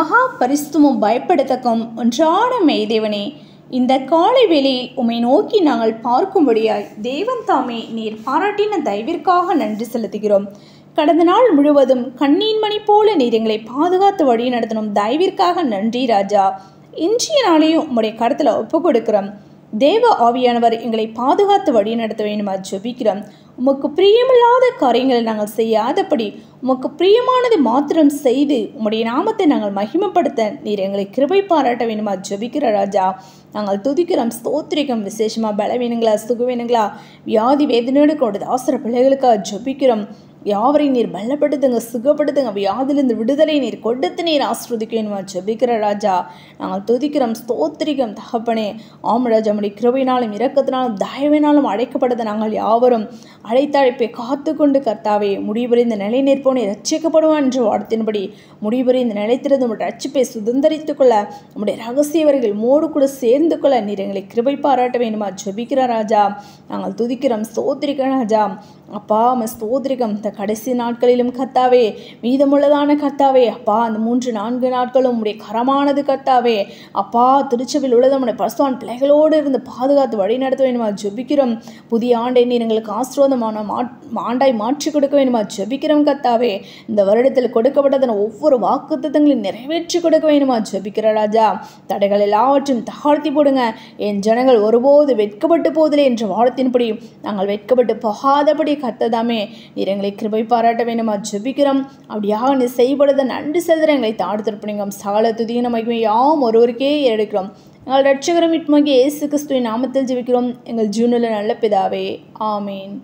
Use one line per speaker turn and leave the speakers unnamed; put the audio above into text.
மகா பரிசுத்தமும் பயப்படத்தக்கும் ஒன்றான மெய்தேவனே, இந்த காலை வேளையில் உம்மை நோக்கி நாங்கள் பார்க்கும்படியாய் தேவன் தாமே நீர் பாராட்டின தயவிற்காக நன்றி செலுத்துகிறோம். கடந்த நாள் முழுவதும் கண்ணீன் மணி போல நீர் எங்களை பாதுகாத்து வழி நடத்தணும் தயவிற்காக நன்றி ராஜா. இன்றைய நாளையும் உம்முடைய கருத்தில் ஒப்பு கொடுக்கிறோம். தேவ ஆவியானவர் எங்களை பாதுகாத்து வழி நடத்த வேண்டுமா ஜெபிக்கிறோம். உமக்கு பிரியமில்லாத காரியங்களை நாங்கள் செய்யாதபடி உமக்கு பிரியமானது மாத்திரம் செய்து உம்முடைய நாமத்தை நாங்கள் மகிமைப்படுத்த நீர் எங்களை கிருபை பாராட்ட வேண்டுமா ஜெபிக்கிற ராஜா. நாங்கள் துதிக்கிறோம், ஸ்தோத்திரிக்கிறோம். விசேஷமாக பலவீனங்களா, சுகவீனங்களா, வியாதி வேதனையோடு கூட அவசர பிள்ளைகளுக்காக ஜெபிக்கிறோம். யாவரையும் நீர் பலப்படுத்துங்க, சுகப்படுத்துங்க. வியாதிலிருந்து விடுதலை நீர் கொடுத்து நீர் ஆசிர்வதிக்க வேணுமா ஜெபிக்கிற ராஜா. நாங்கள் துதிக்கிறோம், ஸ்தோத்திரிக்கிறோம் தகப்பனே. ஆம் ராஜா, நம்முடைய கிருபையினாலும் இரக்கத்தினாலும் தயவினாலும் அழைக்கப்பட்டது நாங்கள் யாவரும் அழைத்தழைப்பை காத்து கொண்டு கர்த்தாவே முடிவுபுரிந்த நிலை நிற்போனே ரட்சிக்கப்படுவான் என்ற வார்த்தையின்படி முடிவுபுரிந்த நிலைத்திருந்து உங்களுடைய ரட்சிப்பை சுதந்திரித்துக் கொள்ள நம்முடைய ரகசியவர்கள் மோடு கூட சேர்ந்து கொள்ள நீர் எங்களை கிருபை பாராட்ட வேண்டுமா ஜெபிக்கிற ராஜா. நாங்கள் துதிக்கிறோம், ஸ்தோத்திரிக்கிறோம் ராஜா. அப்பா ஸ்தோத்திரிகம். இந்த கடைசி நாட்களிலும் கர்த்தாவே, மீதமுள்ளதான கர்த்தாவே, அப்பா அந்த 3-4 நாட்களும் உடைய கரமானது கர்த்தாவே, அப்பா திருச்சபையில் உள்ளது நம்முடைய பரிசுத்தவான் பிள்ளைகளோடு இருந்து பாதுகாத்து வழி நடத்த வேண்டுமா ஜெபிக்கிறோம். புதிய ஆண்டை நீர் எங்களுக்கு ஆசீர்வாதமான ஆண்டாய் மாற்றி கொடுக்க வேண்டுமா ஜெபிக்கிறோம் கர்த்தாவே. இந்த வருடத்தில் கொடுக்கப்பட்டதன் ஒவ்வொரு வாக்குத்தத்தங்களையும் நிறைவேற்றி கொடுக்க வேண்டுமா ஜெபிக்கிற ராஜா. தடைகள் எல்லாவற்றையும் தாழ்த்தி போடுங்க. என் ஜனங்கள் ஒருபோது வெட்கப்பட்டு போதில்லை என்ற வார்த்தையின்படி நாங்கள் வெட்கப்பட்டு போகாதபடி கர்த்ததாமே நீர் எங்களை கிருபை பாராட்ட வேண்டுமா ஜெபிக்கிறோம். அப்படியாக நீ செய்யப்படுத நன்றி செலுத்துற எங்களை தாழ்த்திருப்பீங்க. சகல துதியின மகிமை யாவும் ஒருவருக்கே எடுக்கிறோம். எங்கள் ரட்சகரும் மீட்புமாகிய இயேசு கிறிஸ்துவின் நாமத்தில் ஜெபிக்கிறோம் எங்கள் ஜீவனுள்ள நல்ல பிதாவே, ஆமீன்.